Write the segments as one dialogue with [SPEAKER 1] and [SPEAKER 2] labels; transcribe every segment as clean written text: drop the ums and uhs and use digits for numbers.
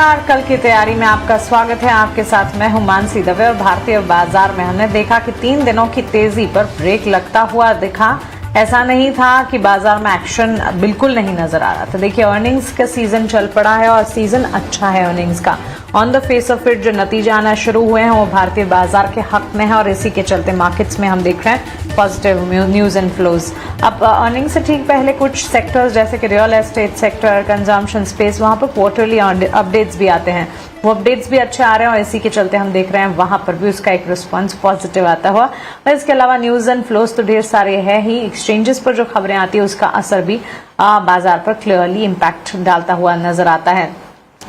[SPEAKER 1] नमस्कार, कल की तैयारी में आपका स्वागत है। आपके साथ मैं हूं मानसी दवे और भारतीय बाजार में हमने देखा कि 3 दिनों की तेजी पर ब्रेक लगता हुआ दिखा। ऐसा नहीं था कि बाजार में एक्शन बिल्कुल नहीं नजर आ रहा था। देखिए, अर्निंग्स का सीजन चल पड़ा है और सीजन अच्छा है अर्निंग्स का। On the face of it जो नतीजे आना शुरू हुए हैं वो भारतीय बाजार के हक में है और इसी के चलते मार्केट्स में हम देख रहे हैं पॉजिटिव न्यूज इनफ्लोज। अब अर्निंग से ठीक पहले कुछ सेक्टर्स जैसे कि real estate sector, consumption space, वहां पर क्वार्टरली अपडेट्स भी आते हैं। वो अपडेट्स भी अच्छे आ रहे हैं और इसी के चलते हम देख रहे हैं वहां पर भी उसका एक रिस्पांस पॉजिटिव आता हुआ। और इसके अलावा न्यूज एंड फ्लोज तो ढेर सारे है ही। एक्सचेंजेस पर जो खबरें आती है उसका असर भी बाजार पर क्लियरली इंपैक्ट डालता हुआ नजर आता है।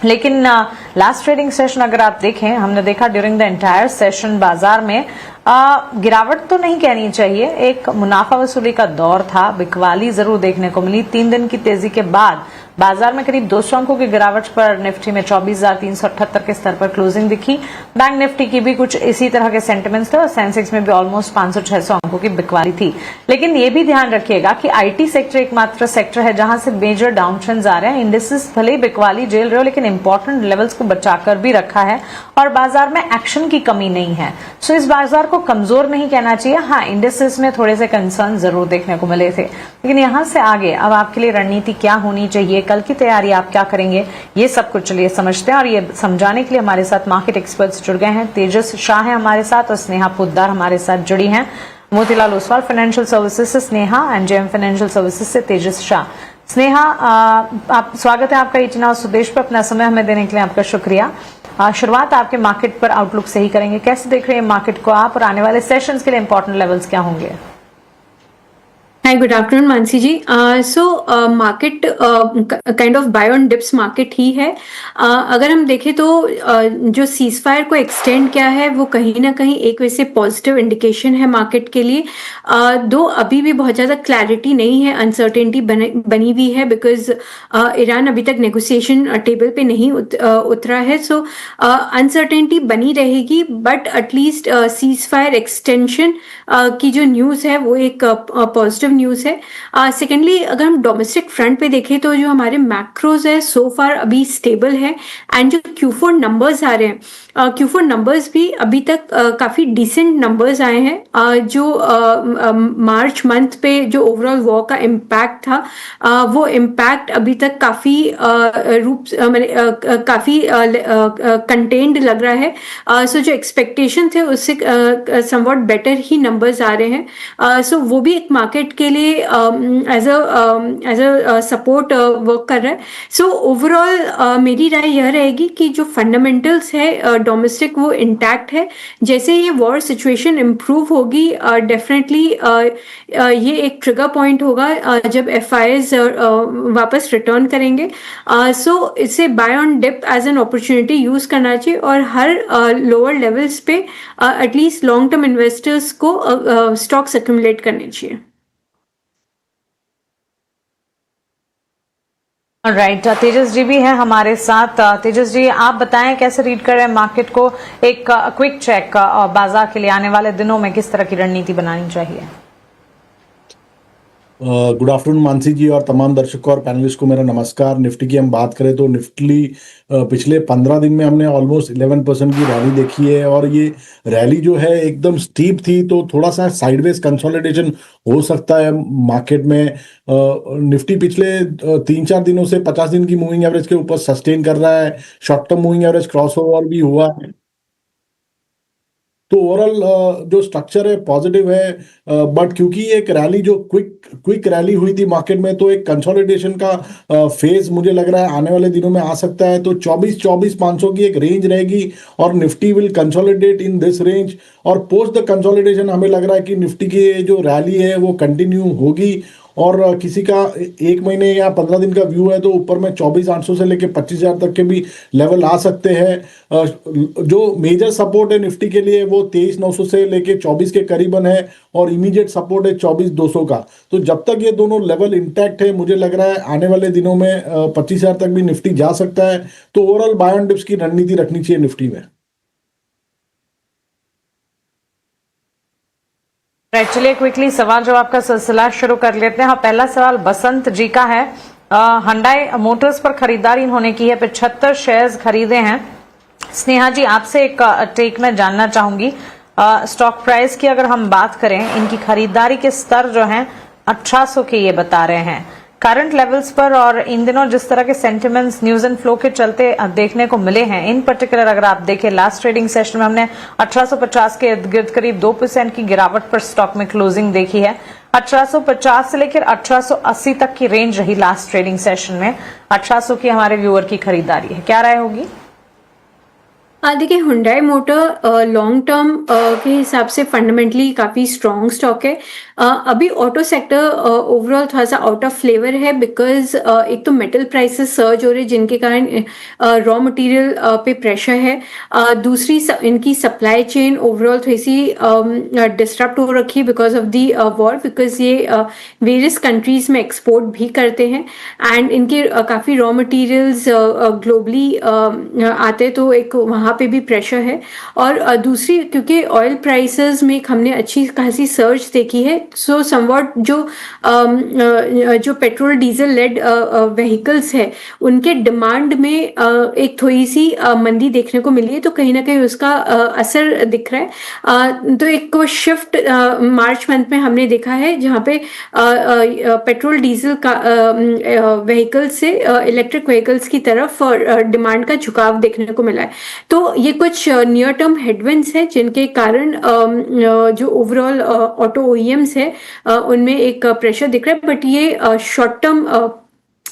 [SPEAKER 1] लेकिन लास्ट ट्रेडिंग सेशन अगर आप देखें, हमने देखा ड्यूरिंग द एंटायर सेशन बाजार में गिरावट तो नहीं कहनी चाहिए, एक मुनाफा वसूली का दौर था। बिकवाली जरूर देखने को मिली। 3 दिन की तेजी के बाद बाजार में करीब 200 अंकों की गिरावट पर निफ्टी में 24,378 के स्तर पर क्लोजिंग दिखी। बैंक निफ्टी की भी कुछ इसी तरह के सेंटिमेंट्स थे और सेंसेक्स में भी ऑलमोस्ट 500-600 अंकों की बिकवाली थी। लेकिन ये भी ध्यान रखिएगा कि आईटी सेक्टर एकमात्र सेक्टर है जहां से मेजर डाउन ट्रेंड्स आ रहे हैं। इंडिसेस भले ही बिकवाली झेल रहे हो लेकिन इंपॉर्टेंट लेवल्स को बचाकर भी रखा है और बाजार में एक्शन की कमी नहीं है। सो इस बाजार को कमजोर नहीं कहना चाहिए। हाँ, इंडिसेस में थोड़े से कंसर्न जरूर देखने को मिले थे, लेकिन यहां से आगे अब आपके लिए रणनीति क्या होनी चाहिए, कल की तैयारी आप क्या करेंगे, ये सब कुछ चलिए समझते हैं। और ये समझाने के लिए हमारे साथ मार्केट एक्सपर्ट्स जुड़ गए हैं। तेजस शाह है हमारे साथ और स्नेहा पोद्दार हमारे साथ जुड़ी हैं। मोतीलाल ओसवाल फाइनेंशियल सर्विसेज से Sneha and JM financial services से तेजस शाह। स्नेहा, आप स्वागत है आपका इतना और स्वदेश पर अपना समय हमें देने के लिए आपका शुक्रिया। शुरुआत आपके मार्केट पर आउटलुक से ही करेंगे। कैसे देख रहे हैं मार्केट को आप और आने वाले सेशंस के लिए इंपॉर्टेंट लेवल्स क्या होंगे?
[SPEAKER 2] Hi, good afternoon, Mansi ji. Market kind of buy on dips market ही है। अगर हम देखें तो जो सीज फायर को एक्सटेंड किया है वो कहीं ना कहीं एक वैसे पॉजिटिव इंडिकेशन है मार्केट के लिए। दो अभी भी बहुत ज़्यादा क्लैरिटी नहीं है, अनसर्टेनिटी बनी हुई है बिकॉज ईरान अभी तक नेगोशिएशन टेबल पे नहीं उतरा है। सो अनसर्टेनिटी बनी रहेगी, but at least cease fire extension की जो न्यूज़ है वो एक पॉजिटिव न्यूज़ है। सेकेंडली, अगर हम डोमेस्टिक फ्रंट पे देखें तो जो हमारे मैक्रोज है सो फार अभी स्टेबल है एंड जो Q4 नंबर्स आ रहे हैं, Q4 नंबर्स भी अभी तक काफ़ी डिसेंट नंबर्स आए हैं। जो मार्च मंथ पे जो ओवरऑल वॉर का इम्पैक्ट था वो इम्पैक्ट अभी तक काफ़ी काफ़ी कंटेन्ड लग रहा है। सो जो एक्सपेक्टेशन थे उससे समवॉट बेटर ही नंबर्स आ रहे हैं। सो वो भी एक मार्केट के लिए एज अ सपोर्ट वर्क कर रहा है। सो ओवरऑल मेरी राय यह रहेगी कि जो फंडामेंटल्स है डोमेस्टिक वो इंटैक्ट है। जैसे ये वॉर सिचुएशन इम्प्रूव होगी डेफिनेटली ये एक ट्रिगर पॉइंट होगा जब FIs वापस रिटर्न करेंगे। सो इसे buy on dip as an opportunity use करना चाहिए और हर लोअर लेवल्स पे एटलीस्ट लॉन्ग टर्म इन्वेस्टर्स को स्टॉक्स एक्यूमुलेट करने चाहिए।
[SPEAKER 1] राइट, तेजस जी भी हैं हमारे साथ। तेजस जी, आप बताएं कैसे रीड कर रहे हैं मार्केट को? एक क्विक चेक बाजार के लिए आने वाले दिनों में किस तरह की रणनीति बनानी चाहिए?
[SPEAKER 3] गुड आफ्टरनून मानसी जी और तमाम दर्शकों और पैनलिस्ट को मेरा नमस्कार। निफ्टी की हम बात करें तो निफ्टी पिछले 15 दिन में हमने ऑलमोस्ट 11% की रैली देखी है और ये रैली जो है एकदम स्टीप थी, तो थोड़ा सा साइडवेज कंसोलिडेशन हो सकता है मार्केट में। निफ्टी पिछले 3-4 दिनों से 50 दिन की मूविंग एवरेज के ऊपर सस्टेन कर रहा है। Short term moving average cross over भी हुआ है, तो ओवरऑल जो स्ट्रक्चर है पॉजिटिव है। बट क्योंकि एक रैली जो क्विक रैली हुई थी मार्केट में, तो एक कंसोलिडेशन का फेज मुझे लग रहा है आने वाले दिनों में आ सकता है। तो 24,500 की एक रेंज रहेगी और Nifty will consolidate in this range. और पोस्ट द कंसोलिडेशन हमें लग रहा है कि निफ्टी की जो रैली है वो कंटिन्यू होगी और किसी का 1 महीने या 15 दिन का व्यू है तो ऊपर में 24,800 से लेकर 25,000 तक के भी लेवल आ सकते हैं। जो मेजर सपोर्ट है निफ्टी के लिए वो 23,900 से लेकर 24 के करीबन है और इमीडिएट सपोर्ट है 24,200 का। तो जब तक ये दोनों लेवल इंटैक्ट है, मुझे लग रहा है आने वाले दिनों में 25,000 तक भी निफ्टी जा सकता है। तो ओवरऑल बाय ऑन डिप्स की रणनीति रखनी चाहिए निफ्टी में।
[SPEAKER 1] चलिए क्विकली सवाल जवाब का सिलसिला शुरू कर लेते हैं। हाँ, पहला सवाल बसंत जी का है Hyundai मोटर्स पर खरीदारी इन्होंने की है, 75 शेयर्स खरीदे हैं। स्नेहा जी, आपसे एक टेक मैं जानना चाहूंगी, स्टॉक प्राइस की अगर हम बात करें, इनकी खरीदारी के स्तर जो हैं 1800 के ये बता रहे हैं करंट लेवल्स पर, और इन दिनों जिस तरह के सेंटिमेंट्स न्यूज एंड फ्लो के चलते देखने को मिले हैं, इन पर्टिकुलर अगर आप देखें लास्ट ट्रेडिंग सेशन में हमने 1850 के इर्द गिर्द करीब 2% की गिरावट पर स्टॉक में क्लोजिंग देखी है। 1850 से लेकर 1880 तक की रेंज रही लास्ट ट्रेडिंग सेशन में। 1800 की हमारे व्यूअर की खरीदारी है, क्या राय होगी?
[SPEAKER 2] देखिए, हुंडई मोटर लॉन्ग टर्म के हिसाब से फंडामेंटली काफ़ी स्ट्रॉन्ग स्टॉक है। अभी ऑटो सेक्टर ओवरऑल थोड़ा सा आउट ऑफ फ्लेवर है, बिकॉज एक तो मेटल प्राइसेस सर्ज हो रहे जिनके कारण रॉ मटेरियल पे प्रेशर है। दूसरी इनकी सप्लाई चेन ओवरऑल थोड़ी सी डिस्टर्ब हो रखी है because of the war, because ये वेरियस कंट्रीज में एक्सपोर्ट भी करते हैं एंड इनके काफ़ी रॉ मटेरियल्स ग्लोबली आते हैं, तो एक वहाँ पे भी प्रेशर है। और दूसरी, क्योंकि ऑयल प्राइसेस में हमने अच्छी खासी सर्ज देखी है, सो समवॉट जो पेट्रोल डीजल लेड व्हीकल्स है उनके डिमांड में एक थोड़ी सी मंदी देखने को मिली है, तो कहीं ना कहीं उसका असर दिख रहा है। तो एक शिफ्ट मार्च मंथ में हमने देखा है जहाँ पे पेट्रोल डीजल का व्हीकल्स से इलेक्ट्रिक व्हीकल्स की तरफ डिमांड का झुकाव देखने को मिला है। तो ये कुछ नियर टर्म हेडविंड्स है जिनके कारण जो ओवरऑल ऑटो ओईएम्स है उनमें एक प्रेशर दिख रहा है, बट ये शॉर्ट टर्म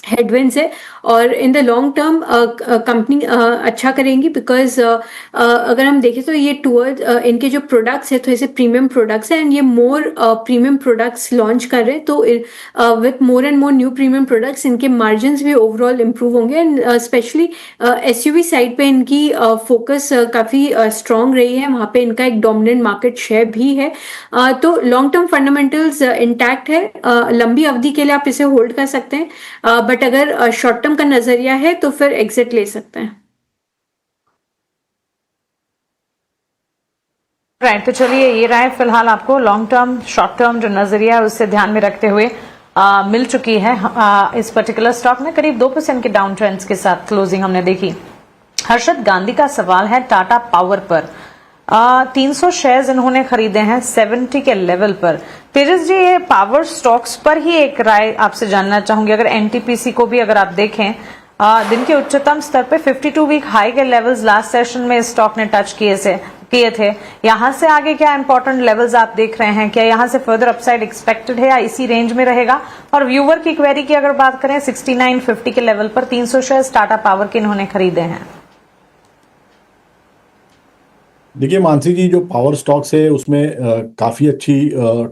[SPEAKER 2] हेडविंड्स है और in the long term company अच्छा करेंगी, बिकॉज अगर हम देखें तो ये टूवर्ड इनके जो प्रोडक्ट्स है थोड़े से प्रीमियम प्रोडक्ट्स है एंड ये मोर प्रीमियम प्रोडक्ट्स लॉन्च कर रहे हैं, तो with more and more new premium products इनके मार्जिन्स भी ओवरऑल इम्प्रूव होंगे एंड स्पेशली एसयूवी साइड पे इनकी फोकस काफ़ी स्ट्रॉन्ग रही है, वहाँ पे इनका एक डोमिनेंट मार्केट शेयर भी है। तो लॉन्ग टर्म फंडामेंटल्स इंटैक्ट है, लंबी अवधि के लिए आप इसे होल्ड कर सकते हैं, बट अगर शॉर्ट टर्म का नजरिया है तो फिर एग्जिट ले सकते हैं।
[SPEAKER 1] राइट, तो चलिए ये राय फिलहाल आपको लॉन्ग टर्म शॉर्ट टर्म जो नजरिया है उससे ध्यान में रखते हुए मिल चुकी है। इस पर्टिकुलर स्टॉक में करीब 2% के डाउन ट्रेंड्स के साथ क्लोजिंग हमने देखी। हर्षद गांधी का सवाल है टाटा पावर पर, 300 शेयर्स इन्होंने खरीदे हैं 70 के लेवल पर। तेजस जी, ये पावर स्टॉक्स पर ही एक राय आपसे जानना चाहूंगी। अगर एनटीपीसी को भी अगर आप देखें, दिन के उच्चतम स्तर पे 52 वीक हाई के लेवल्स लास्ट सेशन में स्टॉक ने टच किए थे। यहां से आगे क्या इंपॉर्टेंट लेवल्स आप देख रहे हैं? क्या यहां से फर्दर अपसाइड एक्सपेक्टेड है या इसी रेंज में रहेगा? और व्यूवर की क्वेरी की अगर बात करें, 6950 के लेवल पर 300 शेयर्स टाटा पावर के इन्होंने खरीदे हैं।
[SPEAKER 3] देखिए मानसी जी, जो पावर स्टॉक्स है उसमें काफ़ी अच्छी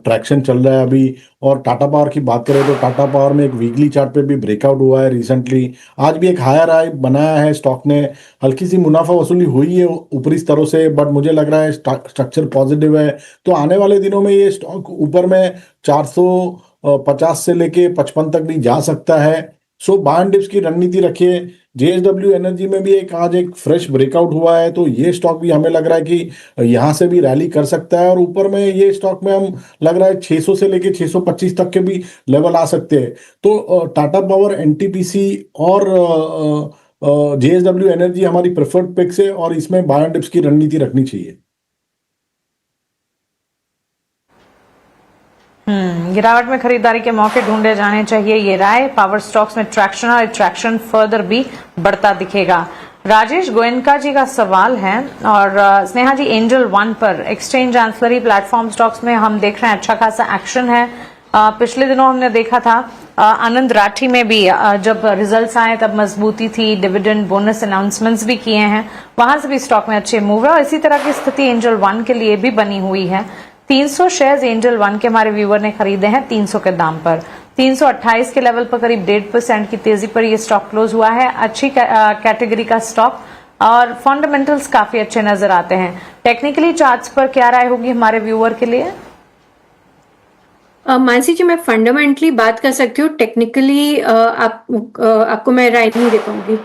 [SPEAKER 3] ट्रैक्शन चल रहा है अभी। और टाटा पावर की बात करें तो टाटा पावर में एक वीकली चार्ट पे भी ब्रेकआउट हुआ है रिसेंटली। आज भी एक हायर हाई बनाया है स्टॉक ने, हल्की सी मुनाफा वसूली हुई है ऊपरी स्तरों से, बट मुझे लग रहा है स्ट्रक्चर पॉजिटिव है। तो आने वाले दिनों में ये स्टॉक ऊपर में 450 से लेके 55 तक भी जा सकता है। सो बाय एंड डिप्स की रणनीति रखिए। जेएसडब्ल्यू एनर्जी में भी आज एक फ्रेश ब्रेकआउट हुआ है, तो ये स्टॉक भी हमें लग रहा है कि यहाँ से भी रैली कर सकता है और ऊपर में ये स्टॉक में हम लग रहा है 600 से लेके 625 तक के भी लेवल आ सकते हैं। तो टाटा पावर, एनटीपीसी और जेएसडब्ल्यू एनर्जी हमारी प्रेफर्ड पिक्स है और इसमें बाय एंड डिप्स की रणनीति रखनी चाहिए।
[SPEAKER 1] गिरावट में खरीदारी के मौके ढूंढे जाने चाहिए, ये राय। पावर स्टॉक्स में ट्रैक्शन और ट्रैक्शन फर्दर भी बढ़ता दिखेगा। राजेश गोयनका जी का सवाल है, और स्नेहा जी, एंजल वन पर एक्सचेंज एंसिलरी प्लेटफॉर्म स्टॉक्स में हम देख रहे हैं अच्छा खासा एक्शन है। पिछले दिनों हमने देखा था आनंद राठी में भी जब रिजल्ट्स आए तब मजबूती थी, डिविडेंड बोनस अनाउंसमेंट्स भी किए हैं, वहां से भी स्टॉक में अच्छे मूव है और इसी तरह की स्थिति एंजल वन के लिए भी बनी हुई है। 300 शेयर्स एंजल वन के हमारे व्यूअर ने खरीदे हैं 300 के दाम पर। 328 के लेवल पर करीब 1.5% की तेजी पर यह स्टॉक क्लोज हुआ है। अच्छी कैटेगरी का स्टॉक और फंडामेंटल्स काफी अच्छे नजर आते हैं। टेक्निकली चार्ट्स पर क्या राय होगी हमारे व्यूअर के लिए?
[SPEAKER 2] मानसी जी, मैं फंडामेंटली बात कर सकती हूँ, टेक्निकली आपको मैं राय नहीं दे पाऊंगी।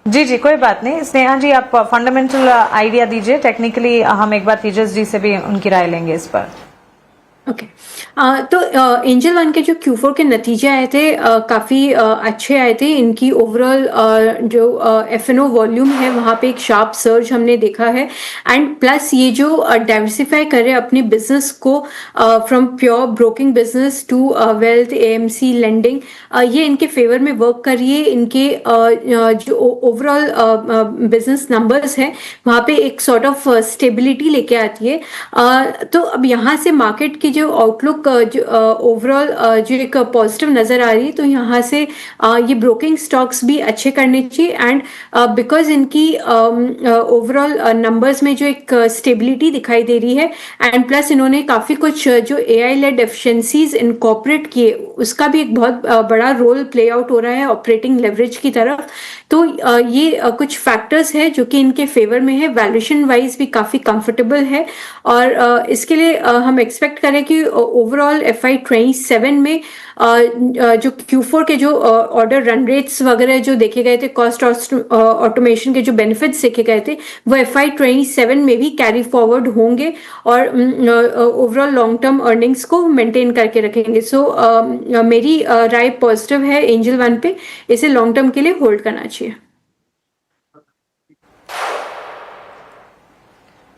[SPEAKER 1] जी जी, कोई बात नहीं। स्नेहा जी, आप फंडामेंटल आइडिया दीजिए, टेक्निकली हम एक बार तेजस जी से भी उनकी राय लेंगे इस पर।
[SPEAKER 2] ओके। तो एंजल वन के जो Q4 के नतीजे आए थे काफ़ी अच्छे आए थे। इनकी ओवरऑल जो F&O वॉल्यूम है वहाँ पे एक शार्प सर्ज हमने देखा है। एंड प्लस ये जो डाइवर्सिफाई कर रहे हैं अपने बिजनेस को from pure broking business to wealth AMC lending, ये इनके फेवर में वर्क कर रही है। इनके जो ओवरऑल बिजनेस नंबर्स हैं वहाँ पे एक सॉर्ट ऑफ स्टेबिलिटी लेके आती है। तो अब यहाँ से मार्केट की जो आउटलुक जो ओवरऑल जो एक पॉजिटिव नज़र आ रही है, तो यहाँ से ये ब्रोकिंग स्टॉक्स भी अच्छे करने चाहिए। एंड बिकॉज इनकी ओवरऑल नंबर्स में जो एक स्टेबिलिटी दिखाई दे रही है, एंड प्लस इन्होंने काफ़ी कुछ जो AI लेड एफिशिएंसीज इनकॉर्पोरेट किए, उसका भी एक बहुत बड़ा रोल प्ले आउट हो रहा है ऑपरेटिंग लेवरेज की तरफ। तो ये कुछ फैक्टर्स है जो कि इनके फेवर में है। वैल्यूएशन वाइज भी काफ़ी कंफर्टेबल है, और इसके लिए हम एक्सपेक्ट करें कि ओवरऑल FY27 में जो Q4 के जो ऑर्डर रन रेट्स वगैरह जो देखे गए थे, कॉस्ट ऑटोमेशन के जो बेनिफिट्स देखे गए थे, वो FY27 में भी कैरी फॉरवर्ड होंगे और ओवरऑल लॉन्ग टर्म अर्निंग्स को मेंटेन करके रखेंगे। सो मेरी राय पॉजिटिव है एंजल वन पे, इसे लॉन्ग टर्म के लिए होल्ड करना चाहिए।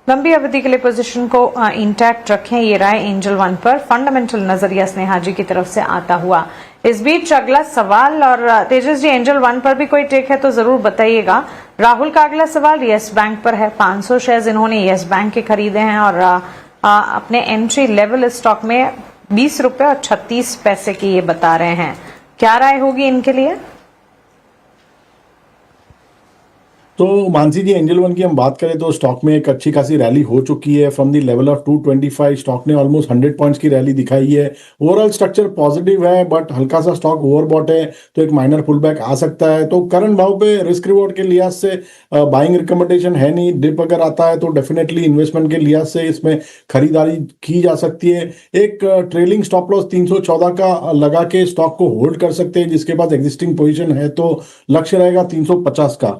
[SPEAKER 1] लंबी अवधि के लिए पोजीशन को इंटैक्ट रखें, ये राय एंजल वन पर फंडामेंटल नजरिया स्नेहा जी की तरफ से आता हुआ। इस बीच अगला सवाल, और तेजस जी एंजल वन पर भी कोई टेक है तो जरूर बताइएगा। राहुल का अगला सवाल यस बैंक पर है। 500 शेयर्स इन्होंने यस बैंक के खरीदे हैं और अपने एंट्री लेवल स्टॉक में 20 रुपए और 36 पैसे की ये बता रहे हैं। क्या राय होगी इनके लिए?
[SPEAKER 3] तो मानसी जी, एंजल वन की हम बात करें तो स्टॉक में एक अच्छी खासी रैली हो चुकी है। From the level of 225 stock ने ऑलमोस्ट 100 पॉइंट्स की रैली दिखाई है। ओवरऑल स्ट्रक्चर पॉजिटिव है, बट हल्का सा स्टॉक ओवरबॉट है, तो एक माइनर पुल बैक आ सकता है। तो करंट भाव पे रिस्क रिवॉर्ड के लिहाज से बाइंग रिकमेंडेशन है नहीं। डिप अगर आता है तो डेफिनेटली इन्वेस्टमेंट के लिहाज से इसमें खरीदारी की जा सकती है। एक ट्रेलिंग स्टॉप लॉस 314 का लगा के स्टॉक को होल्ड कर सकते हैं। जिसके पास एग्जिस्टिंग पोजीशन है तो लक्ष्य रहेगा 350 का।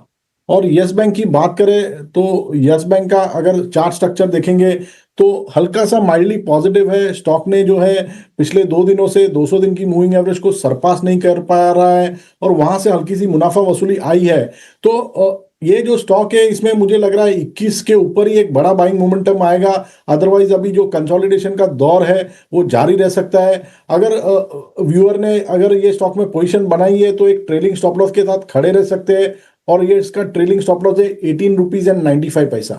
[SPEAKER 3] और यस बैंक की बात करें तो यस बैंक का अगर चार्ट स्ट्रक्चर देखेंगे तो हल्का सा माइल्डली पॉजिटिव है। स्टॉक ने जो है पिछले 2 दिनों से 200 दिन की मूविंग एवरेज को सरपास नहीं कर पा रहा है, और वहां से हल्की सी मुनाफा वसूली आई है। तो ये जो स्टॉक है इसमें मुझे लग रहा है 21 के ऊपर ही एक बड़ा बाइंग मोमेंटम आएगा। अदरवाइज अभी जो कंसोलिडेशन का दौर है वो जारी रह सकता है। अगर व्यूअर ने अगर ये स्टॉक में पोजीशन बनाई है तो एक ट्रेलिंग स्टॉप लॉस के साथ खड़े रह सकते हैं, और ये इसका ट्रेलिंग स्टॉप लॉस है 18 रुपीज एंड 95 पैसा।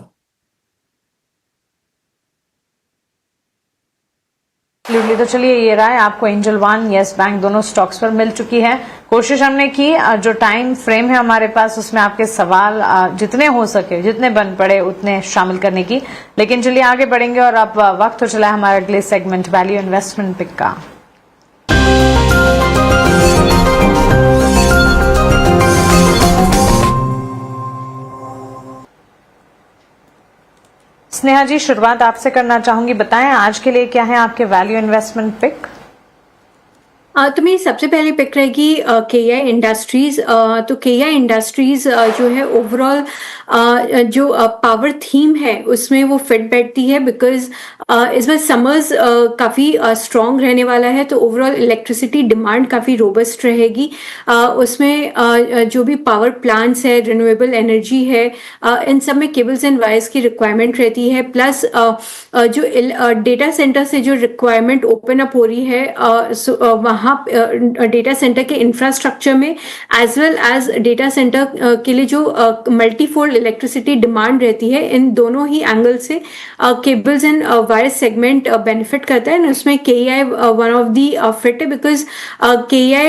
[SPEAKER 1] तो चलिए, ये राय आपको एंजल वन यस बैंक दोनों स्टॉक्स पर मिल चुकी है। कोशिश हमने की जो टाइम फ्रेम है हमारे पास उसमें आपके सवाल जितने हो सके, जितने बन पड़े उतने शामिल करने की। लेकिन चलिए आगे बढ़ेंगे, और अब वक्त हो चला है हमारे अगले सेगमेंट वैल्यू इन्वेस्टमेंट पिक का। स्नेहा जी, शुरुआत आपसे करना चाहूंगी। बताएं आज के लिए क्या है आपके वैल्यू इन्वेस्टमेंट पिक?
[SPEAKER 2] तो मेरी सबसे पहली पिक रहेगी KI इंडस्ट्रीज। तो KI इंडस्ट्रीज जो है ओवरऑल जो पावर थीम है उसमें वो फिट बैठती है, बिकॉज इस बार समर्स काफ़ी स्ट्रॉन्ग रहने वाला है। तो ओवरऑल इलेक्ट्रिसिटी डिमांड काफ़ी रोबस्ट रहेगी। उसमें जो भी पावर प्लांट्स है, रिन्यूएबल एनर्जी है, इन सब में केबल्स एंड वायर्स की रिक्वायरमेंट रहती है। प्लस जो डेटा सेंटर से जो रिक्वायरमेंट ओपन अप हो रही है वहाँ डेटा सेंटर के इंफ्रास्ट्रक्चर में as well as data centre के लिए जो मल्टीफोल्ड इलेक्ट्रिसिटी डिमांड रहती है, इन दोनों ही एंगल से cables and wire segment benefit करता है। उसमें KI one of the fit है, बिकॉज KI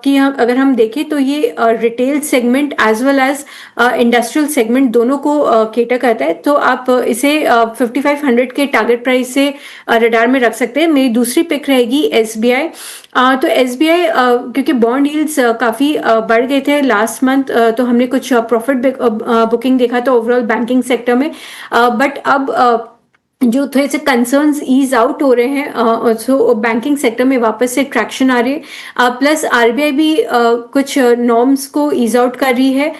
[SPEAKER 2] की अगर हम देखें तो ये retail segment as well as industrial segment दोनों को केटर करता है। तो आप इसे 5500 के टारगेट प्राइस से रडार में रख सकते हैं। मेरी दूसरी पिक रहेगी SBI। तो SBI क्योंकि बॉन्ड यील्ड्स काफ़ी बढ़ गए थे लास्ट मंथ, तो हमने कुछ प्रॉफिट बुकिंग देखा था ओवरऑल बैंकिंग सेक्टर में। बट अब जो थोड़े से कंसर्न्स ईज आउट हो रहे हैं, सो बैंकिंग सेक्टर में वापस से ट्रैक्शन आ रही है। प्लस आरबीआई भी कुछ नॉर्म्स को ईज आउट कर रही है,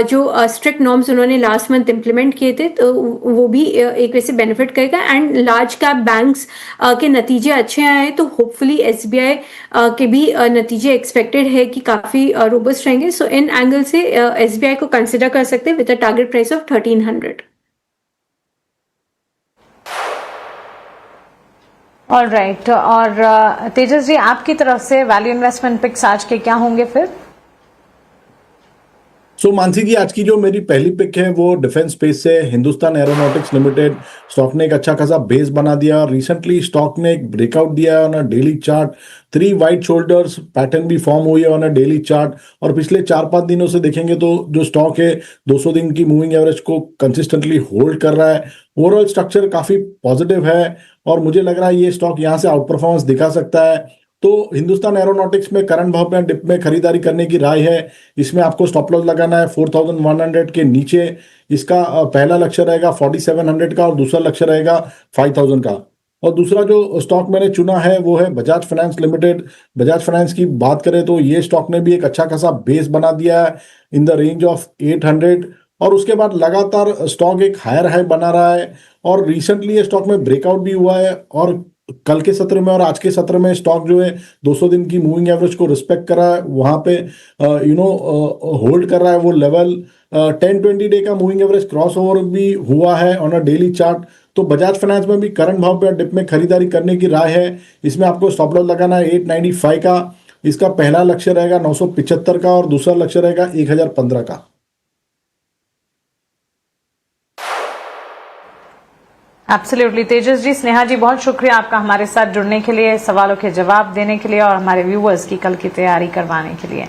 [SPEAKER 2] जो स्ट्रिक्ट नॉर्म्स उन्होंने लास्ट मंथ इम्प्लीमेंट किए थे, तो वो भी एक वैसे बेनिफिट करेगा। एंड लार्ज कैप बैंक्स के नतीजे अच्छे आए हैं, तो होपफुली एसबीआई के भी नतीजे एक्सपेक्टेड है कि काफ़ी रोबस्ट रहेंगे। सो इन एंगल से एसबीआई को कंसिडर कर सकते हैं with a target price of 1300।
[SPEAKER 1] All right, और तेजस जी आपकी तरफ से वैल्यू इन्वेस्टमेंट पिक्स आज के क्या होंगे फिर?
[SPEAKER 3] सो मानसी जी, आज की जो मेरी पहली पिक है वो डिफेंस स्पेस से हिंदुस्तान एरोनॉटिक्स लिमिटेड। स्टॉक ने एक अच्छा खासा बेस बना दिया और रिसेंटली स्टॉक ने एक ब्रेकआउट दिया है on a daily chart. 3 white shoulders pattern भी फॉर्म हुई है ऑन अ डेली चार्ट, और पिछले 4-5 दिनों से देखेंगे तो जो स्टॉक है 200 दिन की मूविंग एवरेज को कंसिस्टेंटली होल्ड कर रहा है। ओवरऑल स्ट्रक्चर काफी पॉजिटिव है और मुझे लग रहा है ये स्टॉक यहाँ से आउट परफॉर्मेंस दिखा सकता है। तो हिंदुस्तान एरोनॉटिक्स में करंट भाव में डिप में खरीदारी करने की राय है। इसमें आपको स्टॉप लॉस लगाना है 4100 के नीचे। इसका पहला लक्ष्य रहेगा 4700 का और दूसरा लक्ष्य रहेगा 5000 का। और दूसरा जो स्टॉक मैंने चुना है वो है Bajaj finance limited. Bajaj finance की बात करें तो ये स्टॉक ने भी एक अच्छा खासा बेस बना दिया है इन द रेंज ऑफ 800, और उसके बाद लगातार स्टॉक एक हायर हाई बना रहा है और रिसेंटली ये स्टॉक में ब्रेकआउट भी हुआ है। और कल के सत्र में और आज के सत्र में स्टॉक जो है 200 दिन की मूविंग एवरेज को रिस्पेक्ट कर रहा है, वहां पे होल्ड कर रहा है वो लेवल। 10-20 डे का मूविंग एवरेज क्रॉस ओवर भी हुआ है ऑन अ डेली चार्ट। तो बजाज फाइनेंस में भी करंट भाव पे डिप में खरीदारी करने की राय है। इसमें आपको स्टॉप लॉस लगाना है 895 का। इसका पहला लक्ष्य रहेगा 975 का और दूसरा लक्ष्य रहेगा 1015 का।
[SPEAKER 1] एब्सोल्युटली तेजस जी, स्नेहा जी, बहुत शुक्रिया आपका हमारे साथ जुड़ने के लिए, सवालों के जवाब देने के लिए और हमारे व्यूअर्स की कल की तैयारी करवाने के लिए।